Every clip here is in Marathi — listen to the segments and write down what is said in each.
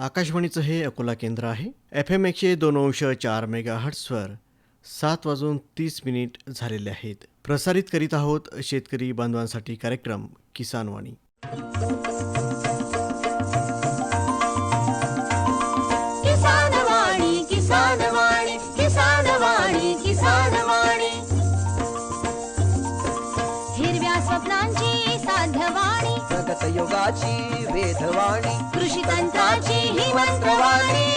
आकाशवाणीचं हे अकोला केंद्र आहे. FM 102.4 मेगाहर्ट्झवर 7:30 झालेले आहेत. प्रसारित करीत आहोत शेतकरी बांधवांसाठी कार्यक्रम किसानवाणी. किसानवाणी किसानवाणी किसानवाणी किसानवाणी हिरव्या स्वप्नांची साध्यवाणी प्रगत युगाची वेधवाणी कृषी तंत्राची ही मंत्रवाणी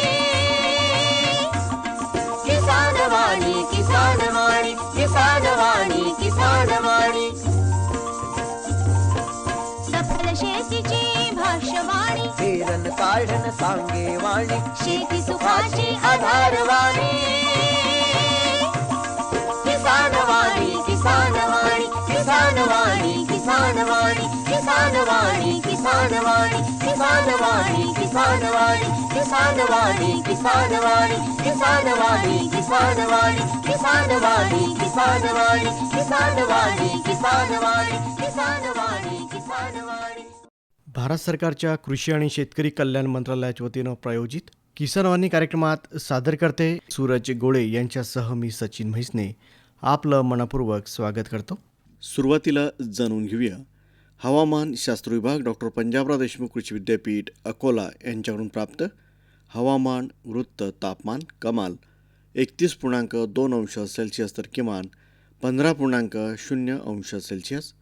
किसानवाणी किसानवाणी किसानवाणी किसानवाणी सफल शेतीची भाष्यवाणी पेरन काढन सांगे वाणी शेती सुखाची आधारवाणी किसानवाणी किसानवाणी किसानवाणी किसानवाणी किसानवाणी किसानवाणी किसानवाणी किसानवाणी किसानवाणी किसानवाणी किसानवाणी किसानवाणी किसानवाणी किसानवाणी किसानवाणी किसानवाणी किसानवाणी किसानवाणी. भारत सरकारच्या कृषी आणि शेतकरी कल्याण मंत्रालयाच्या वतीनं प्रायोजित किसानवाणी कार्यक्रमात सादर करते सूरज गोळे यांच्यासह मी सचिन म्हैसने आपलं मनपूर्वक स्वागत करतो. सुरुवातीला जाणून घेऊया हवामान शास्त्र विभाग डॉक्टर पंजाबराव देशमुख कृषी विद्यापीठ अकोला यांच्याकडून प्राप्त हवामान वृत्त. तापमान कमाल 31.2 अंश सेल्सिअस तर किमान 15.0 अंश सेल्सिअस.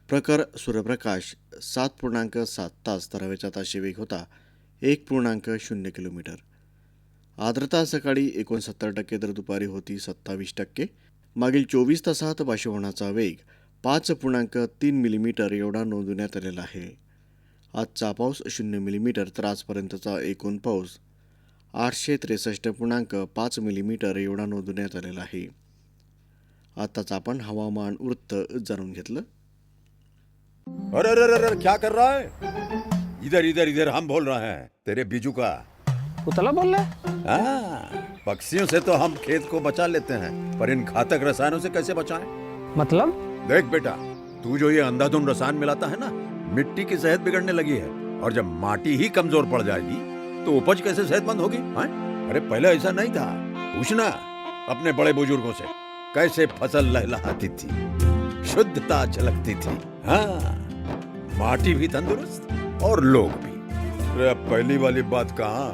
प्रखर सूर्यप्रकाश 7.7 तास तर हवेचा ताशी वेग होता 1.0 किलोमीटर. आर्द्रता सकाळी 69% तर दुपारी होती 27%. मागील 24 तासात बाष्पीभवनाचा वेग 5.3 मिलीमीटर एवढा नोंदवण्यात आलेला आहे. आजचा पाऊस 0 मिलीमीटर तर आजपर्यंतचा एकूण पाऊस 863.5 मिलीमीटर एवढा नोंदवण्यात आलेला आहे. आताच आपण हवामान वृत्त जाणून घेतलं. अरे अरे अरे अरे, क्या कर रहा है? इधर इधर इधर हम बोल रहे हैं तेरे बीजू का. उतला बोल रहा है? हाँ, पक्षियों से तो हम खेत को बचा लेते हैं, पर इन घातक रसायनों से कैसे बचाएं? मतलब? देख बेटा, तू जो ये अंधाधुंध रसायन मिलाता है ना, मिट्टी की सेहत बिगड़ने लगी है. और जब माटी ही कमजोर पड़ जाएगी तो उपज कैसे सेहतमंद होगी? हाँ? अरे पहले ऐसा नहीं था. पूछना अपने बड़े बुजुर्गों से, कैसे फसल लहलहाती थी, शुद्धता झलकती थी. हाँ, माटी भी तंदुरुस्त और लोग भी. अरे अब पहली वाली बात कहाँ?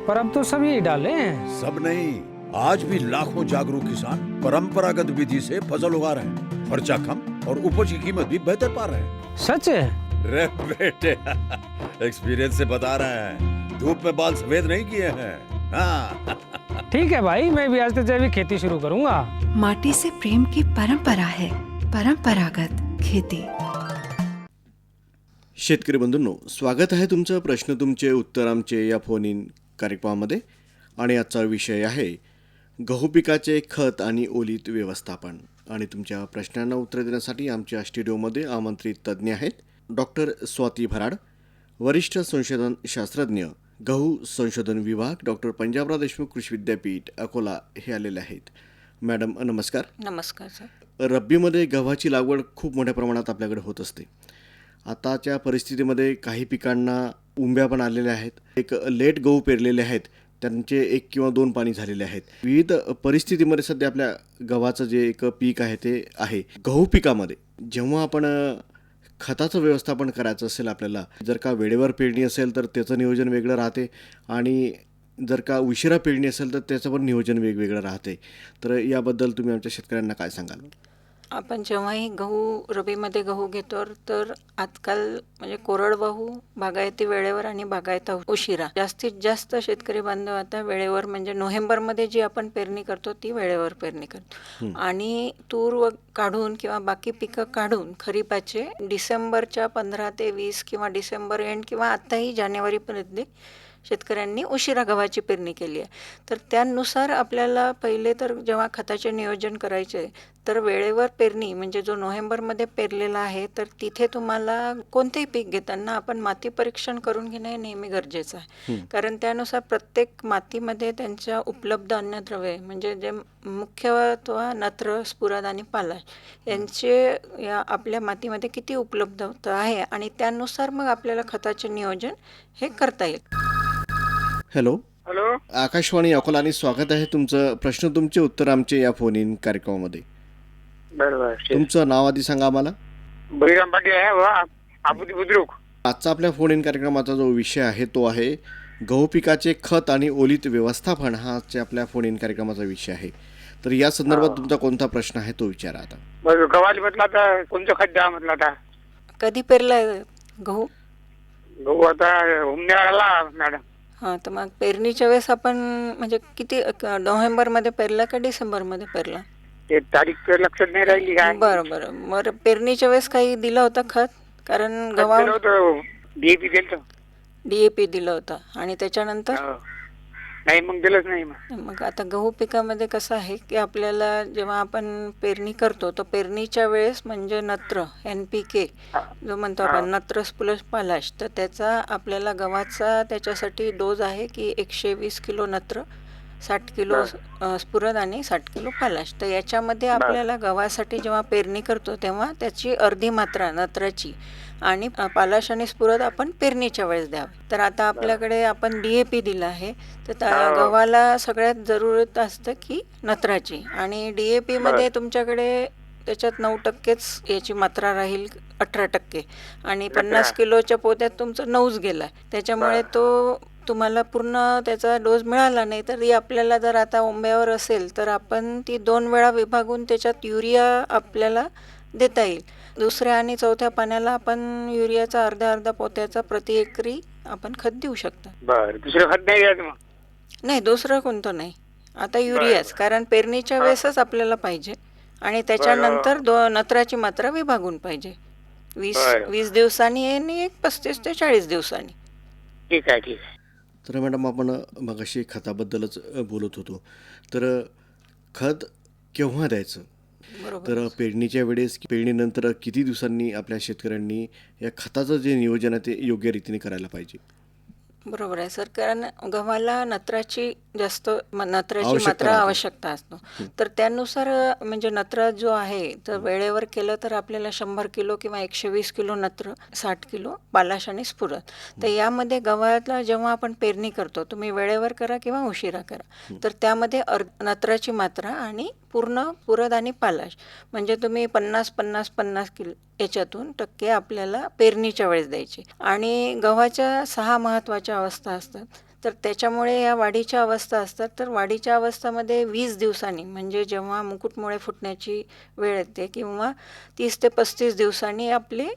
पर अब तो सब यही डाले हैं. सब नहीं, आज भी लाखों जागरूक किसान परंपरागत विधि से फसल उगा रहे हैं. खर्चा कम और उपज की कीमत भी बेहतर पा रहे हैं. सच है? रे बेटे, एक्सपीरियंस से बता रहे हैं. धूप में बाल सफेद नहीं किए हैं. हाँ. ठीक है भाई, मैं भी आज से जैविक खेती शुरू करूंगा. माटी से प्रेम की परंपरा है. परंपरागत खेती. शेतकरी बंधूंनो, स्वागत आहे तुमचं प्रश्न तुमचे उत्तर आमचे या फोन इन कार्यक्रमामध्ये. आणि आजचा विषय आहे गहू पिकाचे खत आणि ओलीत व्यवस्थापन. आणि तुमच्या प्रश्नांना उत्तर देण्यासाठी आमच्या स्टुडिओमध्ये आमंत्रित तज्ज्ञ आहेत डॉक्टर स्वाती भराड, वरिष्ठ संशोधन शास्त्रज्ञ, गहू संशोधन विभाग, डॉक्टर पंजाबराव देशमुख कृषी विद्यापीठ अकोला हे आलेले आहेत. मॅडम नमस्कार. नमस्कार सर. रब्बीमध्ये गव्हाची लागवड खूप मोठ्या प्रमाणात आपल्याकडे होत असते. आताच्या परिस्थितीमध्ये काही पिकांना उंब्या पण आलेल्या आहेत. एक लेट गहू पेरलेले आहेत, त्यांचे 1 किंवा 2 पाणी झालेले आहेत. विविध परिस्थितीमध्ये सध्या आपल्या गव्हाचं जे एक पीक आहे ते आहे. गहू पिकामध्ये जेव्हा आपण खताचं व्यवस्थापन करायचं असेल आपल्याला, जर का वेळेवर पेरणी असेल तर त्याचं नियोजन वेगळं राहते आणि जर का उशिरा पेरणी असेल तर त्याचं पण नियोजन वेगवेगळं राहते. तर याबद्दल तुम्ही आमच्या शेतकऱ्यांना काय सांगाल? आपण जेव्हाही रबीमध्ये गहू घेतो तर आजकाल म्हणजे कोरडवाहू, बागायती वेळेवर आणि बागायता उशिरा. जास्तीत जास्त शेतकरी बांधव आता वेळेवर म्हणजे नोव्हेंबरमध्ये जी आपण पेरणी करतो ती वेळेवर पेरणी करतो. आणि तूर काढून किंवा बाकी पिकं काढून खरीपाचे डिसेंबरच्या 15 ते 20 किंवा डिसेंबर एंड किंवा आत्ताही जानेवारीपर्यंत शेतकऱ्यांनी उशिरा गव्हाची पेरणी केली आहे. तर त्यानुसार आपल्याला पहिले तर जेव्हा खताचे नियोजन करायचे तर वेळेवर पेरणी म्हणजे जो नोव्हेंबरमध्ये पेरलेला आहे तर तिथे तुम्हाला कोणतेही पीक घेताना आपण माती परीक्षण करून घेणे नेहमी गरजेचं आहे. कारण त्यानुसार प्रत्येक मातीमध्ये त्यांच्या उपलब्ध अन्नद्रव्ये म्हणजे जे मुख्यत्व नत्र, स्फुरद आणि पालाश यांचे या आपल्या मातीमध्ये किती उपलब्धता आहे आणि त्यानुसार मग आपल्याला खताचे नियोजन हे करता येईल. Hello, hello. आकाशवाणी अकोला आणि स्वागत आहे तुमचं. प्रश्न तुमचे उत्तर आमचे या फोन इन कार्यक्रमामध्ये. बरोबर. तुमचं नाव आधी सांगा आम्हाला. बळीराम पाटील आहे वा आपुती बुद्रुक. आजचा आपल्या फोन इन कार्यक्रमाचा जो विषय आहे तो आहे गहू पिकाचे खत आणि ओलीत व्यवस्थापन. हा आजच्या आपल्या फोन इन कार्यक्रमाचा विषय आहे. तर या संदर्भात तुमचा कोणता प्रश्न आहे तो विचारा आता. बरं, गव्हाली म्हटलं आता कोणतं खत द्या म्हटलं आता. कधी पेरलाय गहू? गहू आता उमण्याला मॅडम. हां, तर मग पेरणीच्या वेळेस आपण म्हणजे किती नोव्हेंबरमध्ये पेरला का डिसेंबरमध्ये पेरला? ते तारीख लक्षात नाही राहिली काय. बरं बरं. बरं, पेरणीच्या वेळेस काही दिलं होतं खत? कारण गव्हा डीएपी दिलं. DAP दिलं होतं आणि त्याच्यानंतर नाही मग दिलंच नाही मग. मग आता गहू पिकामध्ये कसं आहे की आपल्याला जेव्हा आपण पेरणी करतो तर पेरणीच्या वेळेस म्हणजे नत्र NPK जो म्हणतो आपण नत्र प्लस पालाश, तर त्याचा आपल्याला गव्हाचा त्याच्यासाठी डोस आहे की 120 किलो नत्र, 60 किलो स्फुरद आणि 60 किलो पालाश. तर याच्यामध्ये आपल्याला गव्हासाठी जेव्हा पेरणी करतो तेव्हा त्याची अर्धी मात्रा नत्राची आणि पालाश आणि स्फुरद आपण पेरणीच्या वेळेस द्यावे. तर आता आपल्याकडे आपण DAP दिला आहे, तर त्या गव्हाला सगळ्यात जरूरत असतं की नत्राची. आणि DAP मध्ये तुमच्याकडे त्याच्यात 9%च याची मात्रा राहील, 18% आणि 50 किलोच्या पोत्यात तुमचं 9च गेला. त्याच्यामुळे तो तुम्हाला पूर्ण त्याचा डोस मिळाला नाही. तर आपल्याला जर आता ओंब्यावर असेल तर आपण ती 2 वेळा विभागून त्याच्यात युरिया आपल्याला देता येईल. दुसऱ्या आणि चौथ्या पाण्याला आपण युरियाचा अर्धा पोत्याचा प्रति एकरी आपण खत देऊ शकता. बरं, दुसरं खत नाही द्यायचं मग? नाही, दुसरं कोणतं नाही, आता युरियाच. कारण पेरणीच्या वेळेसच आपल्याला पाहिजे आणि त्याच्यानंतर नत्राची मात्रा विभागून पाहिजे. 20 दिवसांनी आणि एक 35 ते 40 दिवसांनी. ठीक आहे ठीक आहे. तर मॅडम, आपण मगाशी खताबद्दलच बोलत होतो. तर खत केव्हा द्यायचं? बरोबर. तर पेरणीच्या वेळेस, पेरणीनंतर किती दिवसांनी आपल्या शेतकऱ्यांनी या खताचं जे नियोजन आहे ते योग्य रीतीने करायला पाहिजे? बरोबर आहे सर, कारण गव्हाला नत्राची नत्राची आवश्यकता मात्रा राहते. आवश्यकता असतो. तर त्यानुसार म्हणजे नत्र जो आहे तर वेळेवर केलं तर आपल्याला 100 किलो किंवा 120 किलो नत्र, 60 किलो पालाश आणि स्फुरद. तर यामध्ये गव्हाला जेव्हा आपण पेरणी करतो, तुम्ही वेळेवर करा किंवा उशिरा करा, तर त्यामध्ये नत्राची मात्रा आणि पूर्ण स्फुरद आणि पालाश म्हणजे तुम्ही 50-50-50 किलो याच्यातून टक्के आपल्याला पेरणीच्या वेळेस द्यायचे. आणि गव्हाच्या 6 महत्त्वाच्या अवस्था असतात. तर त्याच्यामुळे या वाढीच्या अवस्था असतात. तर वाढीच्या अवस्थामध्ये 20 दिवसांनी म्हणजे जेव्हा मुकुटमुळे फुटण्याची वेळ येते किंवा 30 ते 35 दिवसांनी आपले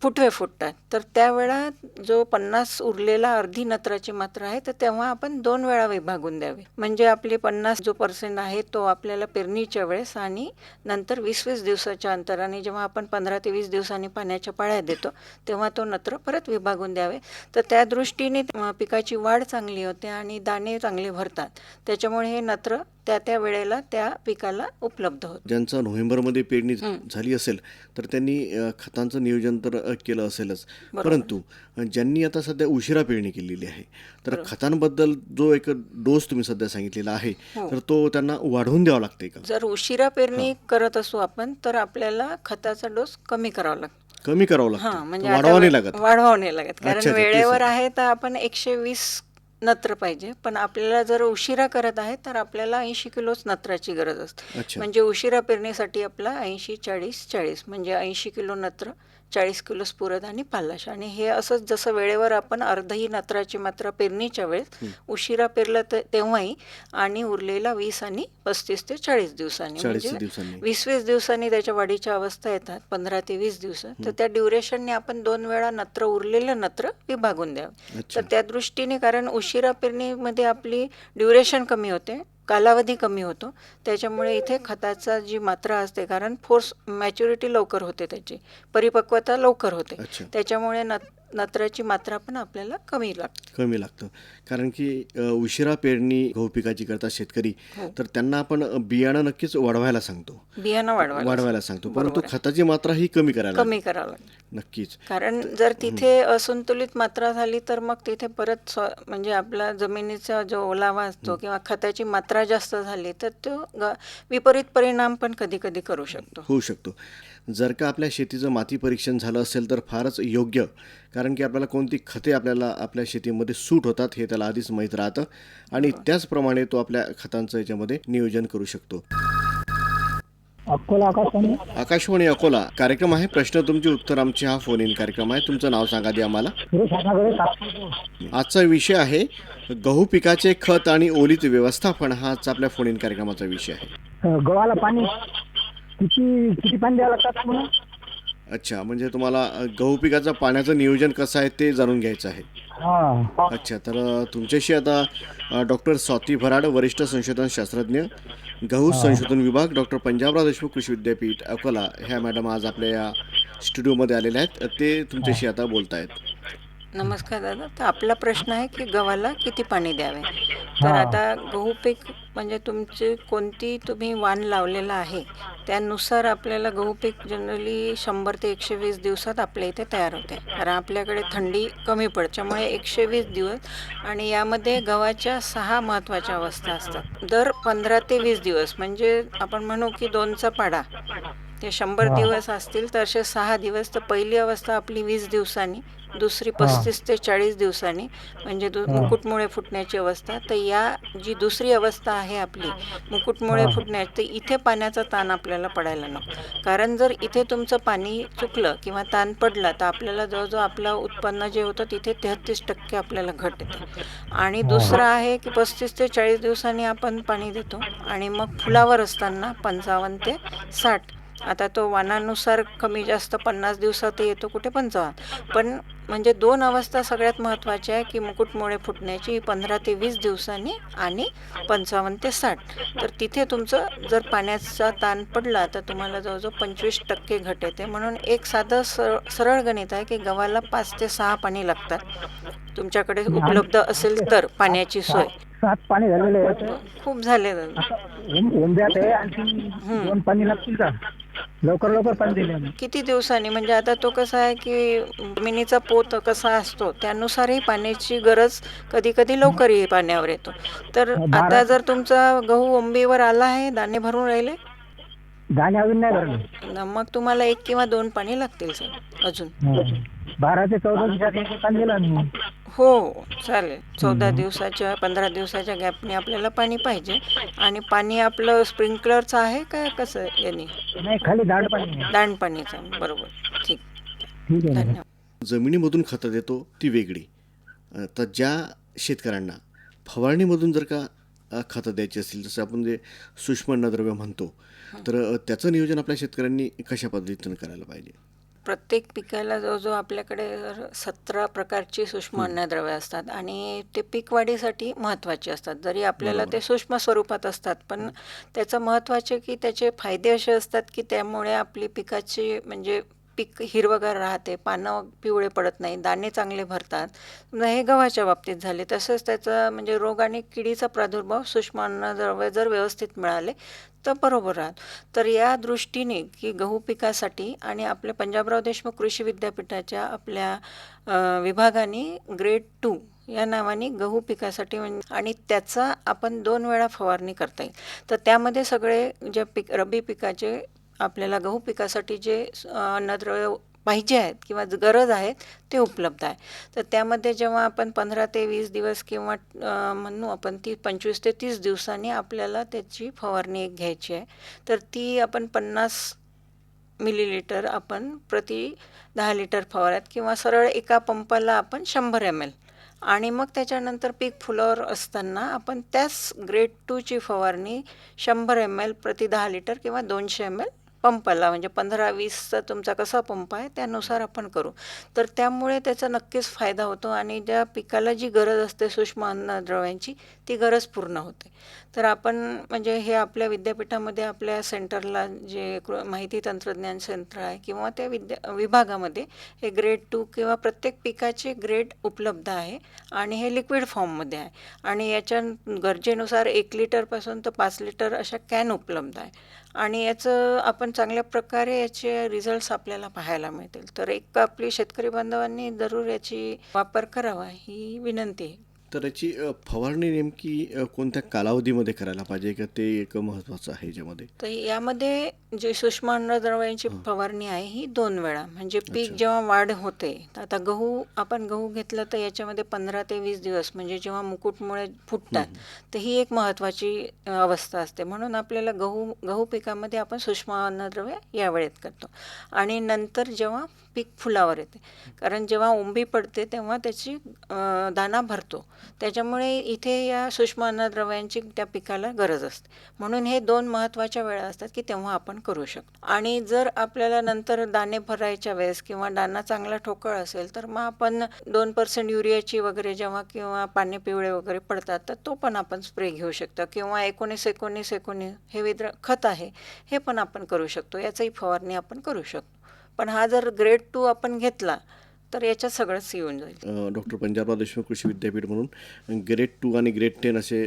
फुटवे फुटतात. तर त्यावेळा जो 50 उरलेला अर्धी नत्राची मात्रा आहे तर तेव्हा आपण 2 वेळा विभागून द्यावे. म्हणजे आपले 50% आहे तो आपल्याला पेरणीच्या वेळेस आणि नंतर 20-20 दिवसाच्या अंतराने जेव्हा आपण 15 ते 20 दिवसांनी पाण्याच्या पाळ्या देतो तेव्हा तो नत्र परत विभागून द्यावे. तर त्या दृष्टीने पिकाची वाढ चांगली होते आणि दाणे चांगले भरतात. त्याच्यामुळे हे नत्र त्या वेळेला त्या पिकाला उपलब्ध होतं. ज्यांचं नोव्हेंबरमध्ये पेरणी झाली असेल तर त्यांनी खतांचं नियोजन तर केलं असेलच, परंतु ज्यांनी आता सध्या उशिरा पेरणी केलेली आहे तर खतांबद्दल जो एक डोस तुम्ही सध्या सांगितलेला आहे तर तो त्यांना वाढवून द्यावा लागते का? जर उशिरा पेरणी करत असू आपण तर आपल्याला खताचा डोस कमी करावा लागतो. कमी करावं हां, लागतं, म्हणजे वाढवावं नाही लागत. वाढवावं नाही लागत. अच्छा, कारण अच्छा, तेच वेळेवर आहे. आहे तर आपण 120 नत्र पाहिजे, पण आपल्याला जर उशिरा करत आहे तर आपल्याला 80 किलोच नत्राची गरज असते. अच्छा. म्हणजे उशिरा पेरणीसाठी आपला 80-40-40 म्हणजे 80 किलो नत्र, 40 किलो स्फुरद आणि पालाश. आणि हे असंच जसं वेळेवर आपण अर्धही नत्राची मात्रा पेरणीच्या वेळेस उशिरा पेरलं तेव्हाही आणि उरलेला 20 आणि 35 ते 40 दिवसांनी 40 म्हणजे दिवसांनी 20-20 दिवसांनी त्याच्या वाढीच्या अवस्था येतात, 15 ते 20 दिवस. तर त्या ड्युरेशनने आपण 2 वेळा नत्र उरलेलं नत्र विभागून द्यावं. अच्छा. तर त्या दृष्टीने कारण उशिरा पेरणीमध्ये आपली ड्युरेशन कमी होते, कालावधी कमी होतो. त्याच्यामुळे इथे खताचा जी मात्रा असते, कारण फोर्स मॅच्युरिटी लवकर होते, त्याची परिपक्वता लवकर होते. अच्छा. त्याच्यामुळे नत्राची मात्रा पण आपल्याला कमी लागतं. कारण की उशिरा पेरणी गहू पिकाची करतात शेतकरी, तर त्यांना आपण बियाणं नक्कीच वाढवायला सांगतो, बियाणं वाढवायला सांगतो, परंतु खताची मात्रा ही कमी करायला लागते. नक्कीच. कारण जर तिथे असंतुलित मात्रा झाली तर मग तिथे परत म्हणजे आपला जमिनीचा जो ओलावा असतो किंवा खताची मात्रा जास्त झाली तर तो विपरीत परिणाम पण कधी कधी होऊ शकतो. जर का आपल्या शेतीचं माती परीक्षण झालं असेल तर फारच योग्य, कारण की आपल्याला कोणती खते आपल्याला आपल्या शेतीमध्ये सूट होतात हे त्याला आधीच माहीत राहतं आणि त्याचप्रमाणे तो आपल्या खतांचं याच्यामध्ये नियोजन करू शकतो. अकोला आकाशवाणी. आकाशवाणी अकोला कार्यक्रम आहे प्रश्न तुमचे उत्तर आमचे, हा फोन इन कार्यक्रम आहे. तुमचं नाव सांगा द्या आम्हाला. सुरेश हातागळे, तात्पूर. आजचा विषय आहे गहू पिकाचे खत आणि ओलीत व्यवस्थापन, हाच आपल्या फोन इन कार्यक्रमाचा विषय आहे. गव्हाला पाणी किती किती पाणी द्यावं लागतात पुन्हा? अच्छा, म्हणजे तुम्हाला गहू पिकाचं पाण्याचं नियोजन कसं आहे ते जाणून घ्यायचं आहे. हा. अच्छा, तर तुमच्याशी आता डॉक्टर स्वाती भराड, वरिष्ठ संशोधन शास्त्रज्ञ, गहू संशोधन विभाग, डॉक्टर पंजाबराव देशमुख कृषी विद्यापीठ अकोला, ह्या मॅडम आज आपल्या या स्टुडिओमध्ये आलेल्या आहेत. ते तुमच्याशी आता बोलत आहेत. नमस्कार दादा. तर आपला प्रश्न आहे की गव्हाला किती पाणी द्यावे. तर आता गहू पीक म्हणजे तुमचे कोणती तुम्ही वाण लावलेलं आहे त्यानुसार आपल्याला गहू पीक जनरली 100 ते 120 दिवसात आपल्या इथे तयार होते. कारण आपल्याकडे थंडी कमी पडच्यामुळे 120 दिवस, आणि यामध्ये गव्हाच्या 6 महत्त्वाच्या अवस्था असतात. दर 15 ते 20 दिवस, म्हणजे आपण म्हणू की 2चा पाडा ते 100 दिवस असतील तर असे 6 दिवस. तर पहिली अवस्था आपली 20 दिवसांनी, दुसरी 35 ते 40 दिवसांनी, म्हणजे मुकुटमुळे फुटण्याची अवस्था. तर या जी दुसरी अवस्था आहे आपली मुकुटमुळे फुटण्याची, तर इथे पाण्याचा ताण आपल्याला पडायला नको. कारण जर इथे तुमचं पाणी चुकलं किंवा ताण पडला तर आपल्याला जवळजवळ आपलं उत्पन्न जे होतं तिथे 33% आपल्याला घट येते. आणि दुसरं आहे की 35 ते 40 दिवसांनी आपण पाणी देतो, आणि मग फुलावर असताना 55 ते 60. आता तो वाणानुसार कमी जास्त 50 दिवसात येतो, कुठे 55. पण म्हणजे 2 अवस्था सगळ्यात महत्त्वाच्या आहे की मुकुटमुळे फुटण्याची 15 ते 20 दिवसांनी आणि 55 ते 60. तर तिथे तुमचं जर पाण्याचा ताण पडला तर तुम्हाला जवळजवळ 25% घट येते. म्हणून एक साधं सरळ गणित आहे की गव्हाला 5 ते 6 पाणी लागतात. तुमच्याकडे उपलब्ध असेल तर पाण्याची सोय. 7 पाणी झालेले आहे. खूप झाले. उंब्यात आहे, आणखी 2 पाणी लागतील का? लवकर पाणी दिले. किती दिवसांनी, म्हणजे आता तो कसा आहे की जमिनीचा पोत कसा असतो त्यानुसारही पाण्याची गरज कधी कधी लवकरही पाण्यावर येतो. तर आता जर तुमचा गहू ओंबीवर आला आहे, दाणे भरून राहिले, दाणे अजून नाही भरले, मग तुम्हाला 1 किंवा 2 पाणी लागतील सर अजून. 12 ते 14 दिवसात पाणी दिलं मी. हो चालेल. 14 दिवसाच्या 15 दिवसाच्या गॅपने आपल्याला पाणी पाहिजे. आणि पाणी आपलं स्प्रिंकलरचं आहे का कसं यांनी? नाही, खाली दांड पाणी. दांड पाणीचं, बरोबर. ठीक ठीक आहे. धन्यवाद. जमिनीमधून खतं देतो ती वेगळी. तर ज्या शेतकऱ्यांना फवारणीमधून जर का खतं द्यायची असतील, जसं आपण जे सूक्ष्म अन्नद्रव्य म्हणतो, तर त्याचं नियोजन आपल्या शेतकऱ्यांनी कशा पद्धतीनं करायला पाहिजे? प्रत्येक पिकाला जवळजवळ आपल्याकडे 17 प्रकारची सूक्ष्म अन्नद्रव्ये असतात आणि ते पीक वाढीसाठी महत्त्वाची असतात. जरी आपल्याला ते सूक्ष्म स्वरूपात असतात, पण त्याचं महत्त्वाचे की त्याचे फायदे असे असतात की त्यामुळे आपली पिकाची म्हणजे पीक हिरवगार राहते, पानं पिवळे पडत नाही, दाणे चांगले भरतात. हे गव्हाच्या बाबतीत झाले. तसंच त्याचं म्हणजे रोग आणि किडीचा प्रादुर्भाव सूक्ष्म अन्नद्रव्य जर व्यवस्थित मिळाले तर बरोबर राहत. तर या दृष्टीने की गहू पिकासाठी आणि आपल्या पंजाबराव देशमुख कृषी विद्यापीठाच्या आपल्या विभागाने ग्रेड 2 या नावाने गहू पिकासाठी आणि त्याचा आपण 2 वेळा फवारणी करता येईल. तर त्यामध्ये सगळे जे रब्बी पिकाचे आपल्याला गहू पिकासाठी जे अन्नद्रव्य पाहिजे आहेत किंवा गरज आहे ते उपलब्ध आहे. तर त्यामध्ये जेव्हा आपण 15 ते 20 दिवस किंवा म्हणू आपण 25 ते 30 दिवसांनी आपल्याला त्याची फवारणी घ्यायची आहे. तर ती आपण 50 मिलीलिटर आपण प्रति 10 लिटर फवाऱ्यात किंवा सरळ एका पंपाला आपण 100 ml, आणि मग त्याच्यानंतर पीक फुलावर असताना आपण त्याच ग्रेड 2ची फवारणी 100 ml प्रति 10 लिटर किंवा 200 ml पंपाला, म्हणजे 15-20चा तुमचा कसा पंप आहे त्यानुसार आपण करू. तर त्यामुळे त्याचा नक्कीच फायदा होतो आणि ज्या पिकाला जी गरज असते सूक्ष्म अन्नद्रव्यांची ती गरज पूर्ण होते. तर आपण म्हणजे हे आपल्या विद्यापीठामध्ये आपल्या सेंटरला जे माहिती तंत्रज्ञान सेंटर आहे किंवा त्या विभागामध्ये हे ग्रेड 2 किंवा प्रत्येक पिकाचे ग्रेड उपलब्ध आहे आणि हे लिक्विड फॉर्ममध्ये आहे. आणि याच्या गरजेनुसार 1 लिटरपासून तर 5 लिटर अशा कॅन उपलब्ध आहे. आणि याचं आपण चांगल्या प्रकारे याचे रिझल्ट्स आपल्याला पाहायला मिळतील. तर एक आपली शेतकरी बांधवांनी जरूर याची वापर करावा ही विनंती आहे. तर याची फवारणी नेमकी कोणत्या कालावधीमध्ये करायला पाहिजे का ते एक महत्त्वाचं आहे याच्यामध्ये? तर यामध्ये जे सूक्ष्म अन्नद्रव्यांची फवारणी आहे ही 2 वेळा, म्हणजे पीक जेव्हा वाढ होते, तर आता आपण गहू घेतला तर याच्यामध्ये 15 ते 20 दिवस म्हणजे जेव्हा मुकुटमुळे फुटतात, तर ही एक महत्त्वाची अवस्था असते. म्हणून आपल्याला गहू पिकामध्ये आपण सूक्ष्म अन्नद्रव्य या वेळेत करतो. आणि नंतर जेव्हा पीक फुलावर येते, कारण जेव्हा ओंबी पडते तेव्हा त्याची दाना भरतो, त्याच्यामुळे इथे या सूक्ष्म अन्नद्रव्यांची त्या पिकाला गरज असते. म्हणून हे 2 महत्त्वाच्या वेळा असतात की तेव्हा आपण करू शकतो. आणि जर आपल्याला नंतर दाणे भरायच्या वेळेस किंवा दाणा चांगला ठोकळ असेल तर मग आपण 2% युरियाची वगैरे जेव्हा किंवा पाने पिवळे वगैरे पडतात तर तो पण आपण स्प्रे घेऊ शकतो, किंवा 19-19-19 हे खत आहे, हे पण आपण करू शकतो. याचाही फवारणी आपण करू शकतो. पण हा जर ग्रेड 2 आपण घेतला तर याच्यात सगळंच येऊन जाईल. डॉक्टर पंजाबराव देशमुख कृषी विद्यापीठ म्हणून ग्रेड 2 आणि ग्रेड 10 असे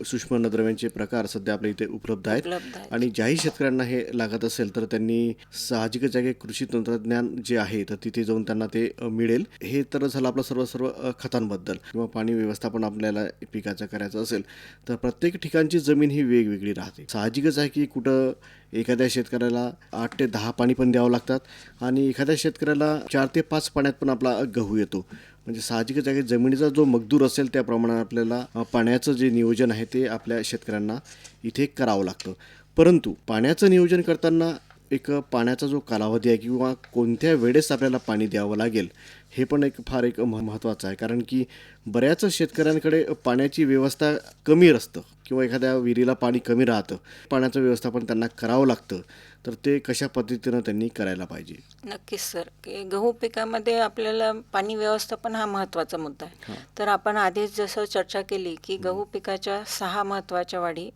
सूक्ष्म अन्नद्रव्यांचे प्रकार सध्या आपल्या इथे उपलब्ध आहेत. आणि ज्याही शेतकऱ्यांना हे लागत असेल तर त्यांनी साहजिकच आहे की कृषी तंत्रज्ञान जे आहे तर तिथे जाऊन त्यांना ते मिळेल. हे तर झालं आपलं सर्व खतांबद्दल. किंवा पाणी व्यवस्थापन आपल्याला पिकाचं करायचं असेल तर प्रत्येक ठिकाणची जमीन ही वेगवेगळी राहते. साहजिकच आहे की कुठं एखाद्या शेतकऱ्याला 8 ते 10 पाणी पण द्यावं लागतात आणि एखाद्या शेतकऱ्याला 4 ते 5 पाण्यात पण आपला गहू येतो. म्हणजे साहजिकच आहे की जमिनीचा जो मजदूर असेल त्या प्रमाणात आपल्याला पाण्याचं जे नियोजन आहे ते आपल्या शेतकऱ्यांना इथे करावं लागतं. परंतु पाण्याचं नियोजन करताना एक पाण्याचा जो कालावधी आहे किंवा कोणत्या वेळेस आपल्याला पाणी द्यावं लागेल हे पण फार महत्त्वाचं आहे. कारण की बऱ्याच शेतकऱ्यांकडे पाण्याची व्यवस्था कमी असतं किंवा एखाद्या विहिरीला पाणी कमी राहतं, पाण्याचं व्यवस्थापन त्यांना करावं लागतं. तर ते कशा पद्धतीनं त्यांनी करायला पाहिजे? नक्कीच सर, की गहू पिकामध्ये आपल्याला पाणी व्यवस्थापन हा महत्त्वाचा मुद्दा आहे. तर आपण आधीच जसं चर्चा केली की गहू पिकाच्या 6 महत्त्वाच्या वाढी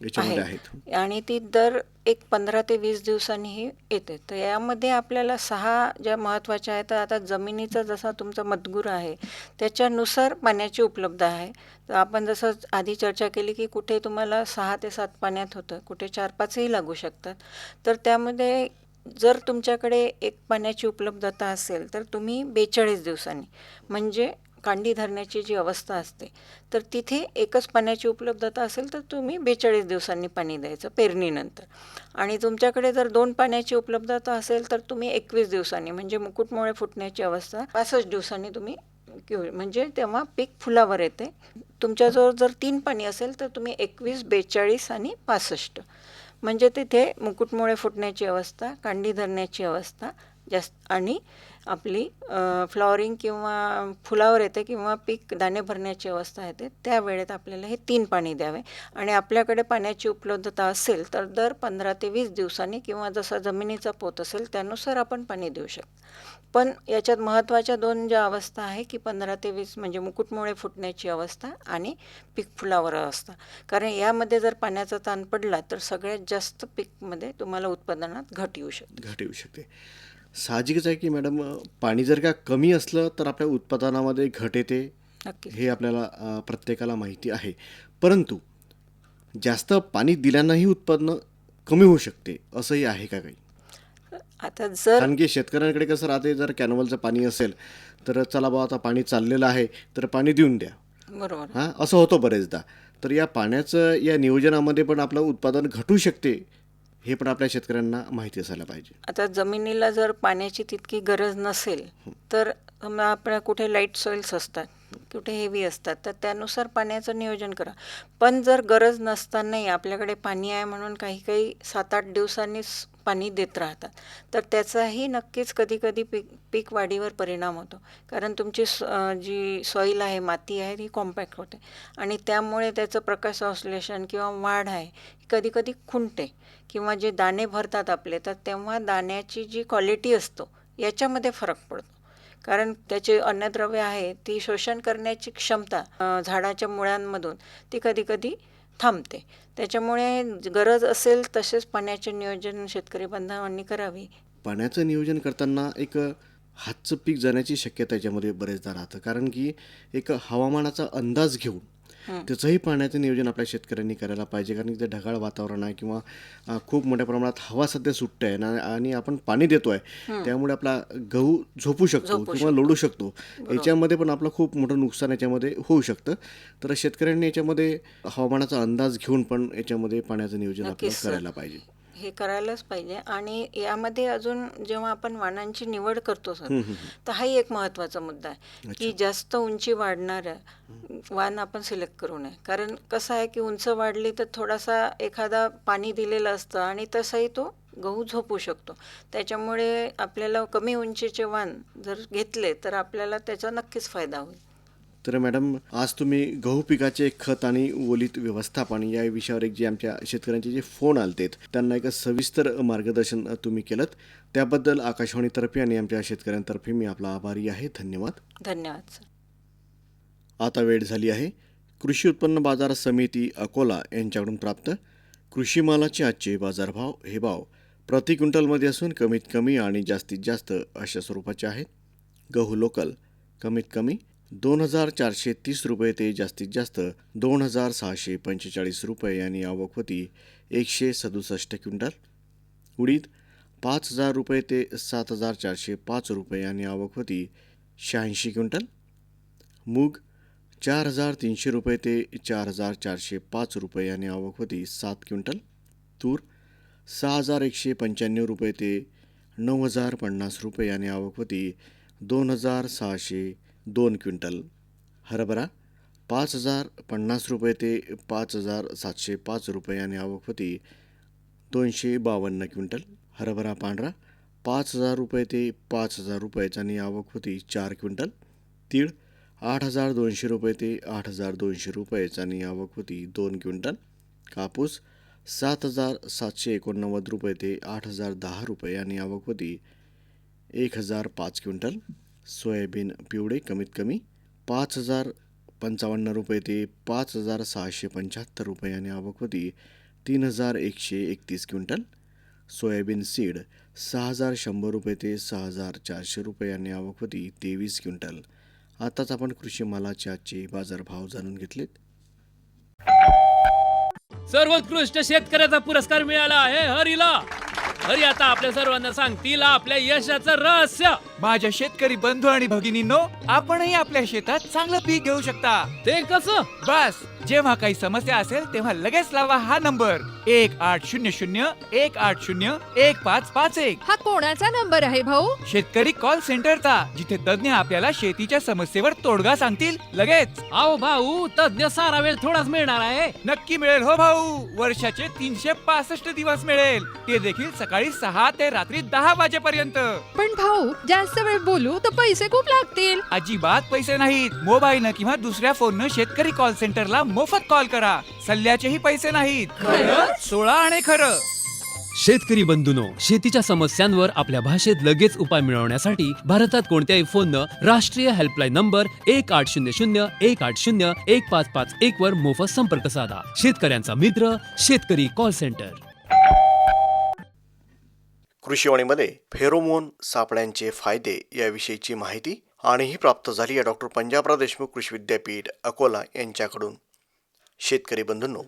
याच्यामध्ये आहेत आहेत. आणि ती दर 15 ते 20 दिवसांनी ही येते. तर यामध्ये आपल्याला 6 ज्या महत्त्वाच्या आहेत, तर आता जमिनीचा जसा तुमचा मजगूर आहे त्याच्यानुसार पाण्याची उपलब्ध आहे. तर आपण जसं आधी चर्चा केली की कुठे तुम्हाला 6 ते 7 पाण्यात होतं, कुठे 4-5ही लागू शकतात. तर त्यामध्ये जर तुमच्याकडे एक पाण्याची उपलब्धता असेल तर तुम्ही 42 दिवसांनी, म्हणजे कांडी धरण्याची जी अवस्था असते तर तिथे एकच पाण्याची उपलब्धता असेल तर तुम्ही 42 दिवसांनी पाणी द्यायचं पेरणीनंतर. आणि तुमच्याकडे जर 2 पाण्याची उपलब्धता असेल तर तुम्ही 21 दिवसांनी, म्हणजे मुकुटमुळे फुटण्याची अवस्था 65 दिवसांनी तुम्ही म्हणजे तेव्हा पीक फुलावर येते. तुमच्याजवळ जर 3 पाणी असेल तर तुम्ही 21, 42 आणि 65, म्हणजे तिथे मुकुटमुळे फुटण्याची अवस्था, कांडी धरण्याची अवस्था जास्त आणि आपली फ्लॉवरिंग किंवा फुलावर येते किंवा पीक दाणे भरण्याची अवस्था येते, त्या वेळेत आपल्याला हे 3 पाणी द्यावे. आणि आपल्याकडे पाण्याची उपलब्धता असेल तर दर 15 ते 20 दिवसांनी किंवा जसा जमिनीचा पोत असेल त्यानुसार आपण पाणी देऊ शकतो. पण याच्यात महत्त्वाच्या 2 ज्या अवस्था आहे की 15 ते 20 म्हणजे मुकुटमुळे फुटण्याची अवस्था आणि पीक फुलावर अवस्था. कारण यामध्ये जर पाण्याचा ताण पडला तर सगळ्यात जास्त पीकमध्ये तुम्हाला उत्पादनात घट येऊ शकते. साहजिकच आहे की मॅडम पाणी जर का कमी असलं तर आपल्या उत्पादनामध्ये घट येते, नक्कीच. हे आपल्याला प्रत्येकाला माहिती आहे. परंतु जास्त पाणी दिल्यानंही उत्पादन कमी होऊ शकते, असंही आहे का काही? आता जर कारण की शेतकऱ्यांकडे कसं राहते, जर कॅनॉलचं पाणी असेल तर चला बा आता पाणी चाललेलं आहे तर पाणी देऊन द्या, बरोबर हां, असं होतं बरेचदा. तर या पाण्याचं या नियोजनामध्ये पण आपलं उत्पादन घटू शकते, हे पण आपल्या शेतकऱ्यांना माहिती असायला पाहिजे. आता जमिनीला जर पाण्याची तितकी गरज नसेल तर आपल्या कुठे लाईट सॉइल्स असतात, कुठे हेवी असतात, तर त्यानुसार पाण्याचं नियोजन करा. पण जर गरज नसतानाही आपल्याकडे पाणी आहे म्हणून काही 7-8 दिवसांनीच पाणी देत राहतात तर त्याचाही नक्कीच कधी पीक वाढीवर परिणाम होतो. कारण तुमची जी सॉईल आहे, माती आहे, ती कॉम्पॅक्ट होते आणि त्यामुळे त्याचं प्रकाश संश्लेषण किंवा वाढ आहे कधी खुंटते. किंवा जे दाणे भरतात आपले तर तेव्हा दाण्याची जी क्वालिटी असतो याच्यामध्ये फरक पडतो. कारण त्याचे अन्नद्रव्य आहे ती शोषण करण्याची क्षमता झाडाच्या मुळांमधून ती कधी थांबते. त्याच्यामुळे गरज असेल तसेच पाण्याचे नियोजन शेतकरी बांधवांनी करावे. पाण्याचं नियोजन करताना एक हातचं पीक जाण्याची शक्यता याच्यामध्ये बरेचदा राहतं. कारण की एक हवामानाचा अंदाज घेऊन त्याचंही पाण्याचं नियोजन आपल्या शेतकऱ्यांनी करायला पाहिजे, कारण की ते ढगाळ वातावरण आहे किंवा खूप मोठ्या प्रमाणात हवा सध्या सुटते आहे ना, आणि आपण पाणी देतो आहे, त्यामुळे आपला गहू झोपू शकतो किंवा लोळू शकतो. याच्यामध्ये पण आपलं खूप मोठं नुकसान याच्यामध्ये होऊ शकतं. तर शेतकऱ्यांनी याच्यामध्ये हवामानाचा अंदाज घेऊन पण याच्यामध्ये पाण्याचं नियोजन आपल्याला नक्कीच सर. करायला पाहिजे. हे करायलाच पाहिजे. आणि यामध्ये अजून जेव्हा आपण वाणांची निवड करतो सर, तर हाही एक महत्त्वाचा मुद्दा आहे की जास्त उंची वाढणाऱ्या वाण आपण सिलेक्ट करू नये. कारण कसं आहे की उंच वाढली तर थोडासा एखादा पाणी दिलेलं असतं आणि तसाही तो गहू झोपू शकतो. त्याच्यामुळे आपल्याला कमी उंचीचे वाण जर घेतले तर आपल्याला त्याचा नक्कीच फायदा होईल. तर मॅडम, आज तुम्ही गहू पिकाचे खत आणि ओलीत व्यवस्थापन या विषयावर एक जे आमच्या शेतकऱ्यांचे जे फोन आलतेत त्यांना एक सविस्तर मार्गदर्शन तुम्ही केलं, त्याबद्दल आकाशवाणीतर्फे आणि आमच्या शेतकऱ्यांतर्फे मी आपला आभारी आहे. धन्यवाद. धन्यवाद सर. आता वेळ झाली आहे कृषी उत्पन्न बाजार समिती अकोला यांच्याकडून प्राप्त कृषी मालाचे आजचे बाजारभाव. हे भाव प्रति क्विंटलमध्ये असून कमीत कमी आणि जास्तीत जास्त अशा स्वरूपाचे आहेत. गहू लोकल कमीत कमी 2,430 रुपये ते जास्तीत जास्त 2,645 रुपये आणि आवक होती 167 क्विंटल. उडीद 5,000 रुपये ते 7,405 रुपये आणि आवक होती 86 क्विंटल. मूग 4,300 रुपये ते 4,405 रुपये आणि आवक होती 7 क्विंटल. तूर 6,195 रुपये ते 9,050 रुपये आणि आवक होती 2,602 क्विंटल. हरभरा 5,050 रुपये ते 5,705 रुपये आणि आवक होती 252 क्विंटल. हरभरा पांढरा 5,000 रुपये ते 5,000 रुपयाची आणि आवक होती 4 क्विंटल. तीळ 8,200 रुपये ते 8,200 रुपयाची आणि आवक होती 2 क्विंटल. कापूस 7,789 रुपये ते 8,010 रुपये आणि आवक होती 1,005 क्विंटल. सोयाबीन पिवळे कमीत कमी 5,055 रुपये ते 5,675 रुपये आणि आवक होती 3,131 क्विंटल. सोयाबीन सीड 6,100 रुपये ते 6,400 रुपये आणि आवक होती 23 क्विंटल. आताच आपण कृषी मालाचे आजचे बाजारभाव जाणून घेतलेत. सर्वोत्कृष्ट शेतकऱ्याचा पुरस्कार मिळाला आहे हरीला. हरी आता आपल्या सर्वांना सांगतील आपल्या यशाचं रहस्य. माझ्या शेतकरी बंधू आणि भगिनींनो, आपणही आपल्या शेतात चांगलं पीक घेऊ शकता. ते कसं? बस जेव्हा काही समस्या असेल तेव्हा लगेच लावा हा नंबर 1800-180-1551. हा कोणाचा नंबर आहे भाऊ? शेतकरी कॉल सेंटरचा, जिथे तज्ञ आपल्याला शेतीच्या समस्येवर तोडगा सांगतील लगेच. अहो भाऊ, तज्ञ सारा वेळ थोडाच मिळणार आहे. नक्की मिळेल हो भाऊ. वर्षाचे 365 दिवस मिळेल, ते देखील सकाळी 6 ते रात्री 10 वाजेपर्यंत. पण भाऊ, जास्त वेळ बोलू तर पैसे खूप लागतील. अजिबात पैसे नाहीत. मोबाईलनं किंवा दुसऱ्या फोननं शेतकरी कॉल सेंटरला मोफत कॉल करा. सल्ल्याचेही पैसे नाहीत. 16 आणि खरं. शेतकरी बंधूनो, शेतीच्या समस्यांवर आपल्या भाषेत लगेच उपाय मिळवण्यासाठी भारतात कोणत्याही फोननं राष्ट्रीय हेल्पलाईन नंबर 1800-180-1551 वर मोफत संपर्क साधा. शेतकऱ्यांचा मित्र शेतकरी कॉल सेंटर. कृषीवाणीमध्ये फेरोमोन सापळ्यांचे फायदे याविषयीची माहिती आणि ही प्राप्त झाली आहे डॉक्टर पंजाबराव देशमुख कृषी विद्यापीठ अकोला यांच्याकडून. शेतकरी बंधूंनो,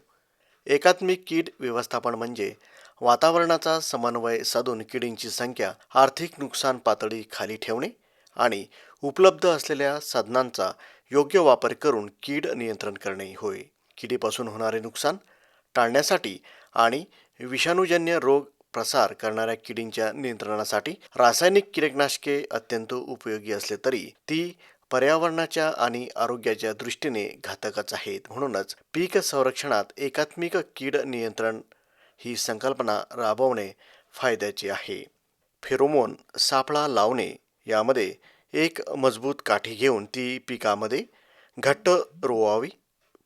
एकात्मिक कीड व्यवस्थापन म्हणजे वातावरणाचा समन्वय साधून किडींची संख्या, आर्थिक नुकसान पातळी खाली ठेवणे आणि उपलब्ध असलेल्या साधनांचा योग्य वापर करून कीड नियंत्रण करणे होय. किडीपासून होणारे नुकसान टाळण्यासाठी आणि विषाणूजन्य रोग प्रसार करणाऱ्या किडींच्या नियंत्रणासाठी रासायनिक कीटकनाशके अत्यंत उपयोगी असले तरी ती पर्यावरणाच्या आणि आरोग्याच्या दृष्टीने घातकच आहेत. म्हणूनच पीक संरक्षणात एकात्मिक कीड नियंत्रण ही संकल्पना राबवणे फायद्याचे आहे. फेरोमोन सापळा लावणे यामध्ये एक मजबूत काठी घेऊन ती पिकामध्ये घट्ट रोवावी.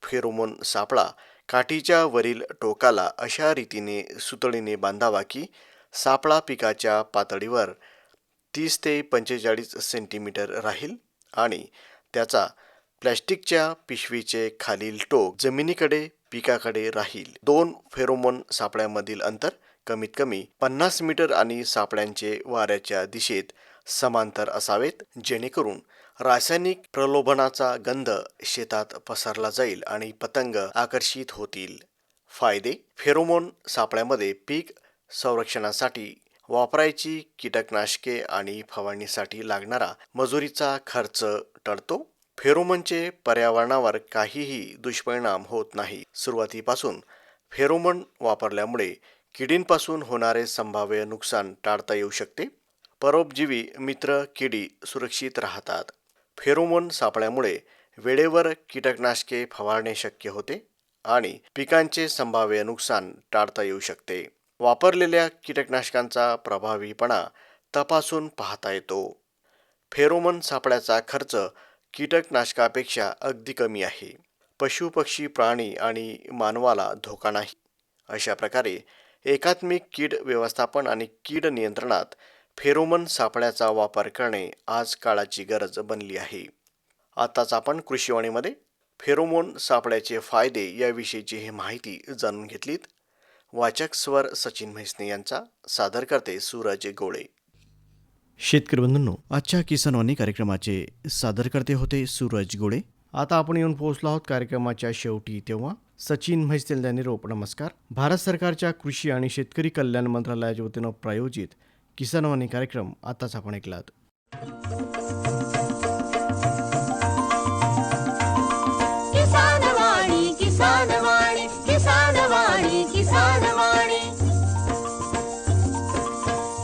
फेरोमोन सापळा काठीच्या वरील टोकाला अशा रीतीने सुतळीने बांधावा की सापळा पिकाच्या पातळीवर 30 ते 45 सेंटीमीटर राहील आणि त्याचा प्लॅस्टिकच्या पिशवीचे खालील टोक जमिनीकडे पिकाकडे राहील. 2 फेरोमोन सापळ्यामधील अंतर कमीत कमी 50 मीटर आणि सापळ्यांचे वाऱ्याच्या दिशेत समांतर असावेत, जेणेकरून रासायनिक प्रलोभनाचा गंध शेतात पसरला जाईल आणि पतंग आकर्षित होतील. फायदे: फेरोमोन सापळ्यामध्ये पीक संरक्षणासाठी वापरायची कीटकनाशके आणि फवारणीसाठी लागणारा मजुरीचा खर्च टळतो. फेरोमोनचे पर्यावरणावर काहीही दुष्परिणाम होत नाही. सुरुवातीपासून फेरोमोन वापरल्यामुळे किडींपासून होणारे संभाव्य नुकसान टाळता येऊ शकते. परोपजीवी मित्र किडी सुरक्षित राहतात. फेरोमोन सापळ्यामुळे वेळेवर कीटकनाशके फवारणे शक्य होते आणि पिकांचे संभाव्य नुकसान टाळता येऊ शकते. वापरलेल्या कीटकनाशकांचा प्रभावीपणा तपासून पाहता येतो. फेरोमोन सापळ्याचा खर्च कीटकनाशकापेक्षा अगदी कमी आहे. पशु, पक्षी, प्राणी आणि मानवाला धोका नाही. अशा प्रकारे एकात्मिक कीड व्यवस्थापन आणि कीड नियंत्रणात फेरोमोन सापळ्याचा वापर करणे आज काळाची गरज बनली आहे. आताच आपण कृषीवाणीमध्ये फेरोमोन सापळ्याचे फायदे याविषयीची ही माहिती जाणून घेतलीत. वाचक स्वर सचिन म्हैसने यांचा, सादर करते सूरज गोळे. शेतकरी बंधूंनो, आजच्या किसानवाणी कार्यक्रमाचे सादर करते होते सूरज गोळे. आता आपण येऊन पोहोचलो आहोत कार्यक्रमाच्या शेवटी. तेव्हा सचिन म्हैसने यांनी रोप नमस्कार. भारत सरकारच्या कृषी आणि शेतकरी कल्याण मंत्रालयाच्या वतीनं प्रायोजित किसानवाणी कार्यक्रम आताच आपण ऐकलात. किसानवाणी किसानवाणी किसानवाणी किसानवाणी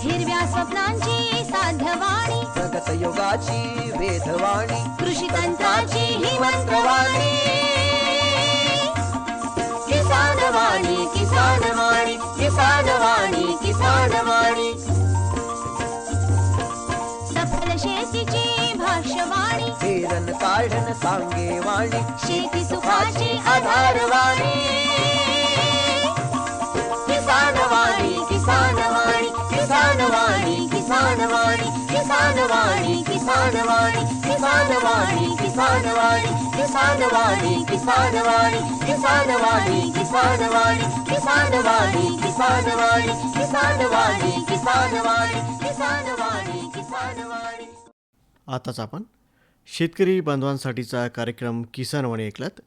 हिरव्या स्वप्नांची साध्यवाणी, प्रगत योगाची वेधवाणी, कृषी तंत्राची ही मंत्रवाणी. किसानवाणी किसानवाणी किसानवाणी किसानवाणी सफल शेतीची भाष्यवाणी, पेरन काढन सांगे वाणी, शेती सुखाची आधारवाणी. किसानवाणी किसानवाणी किसानवाणी किसानवाणी किसानवाणी किसानवाणी किसानवाणी किसानवाणी किसानवाणी किसानवाणी किसानवाणी किसानवाणी किसानवाणी किसानवाणी किसानवाणी किसानवाणी किसानवाणी किसानवाणी. आताच आपण शेतकरी बांधवांसाठीचा कार्यक्रम किसानवाणी ऐकलात.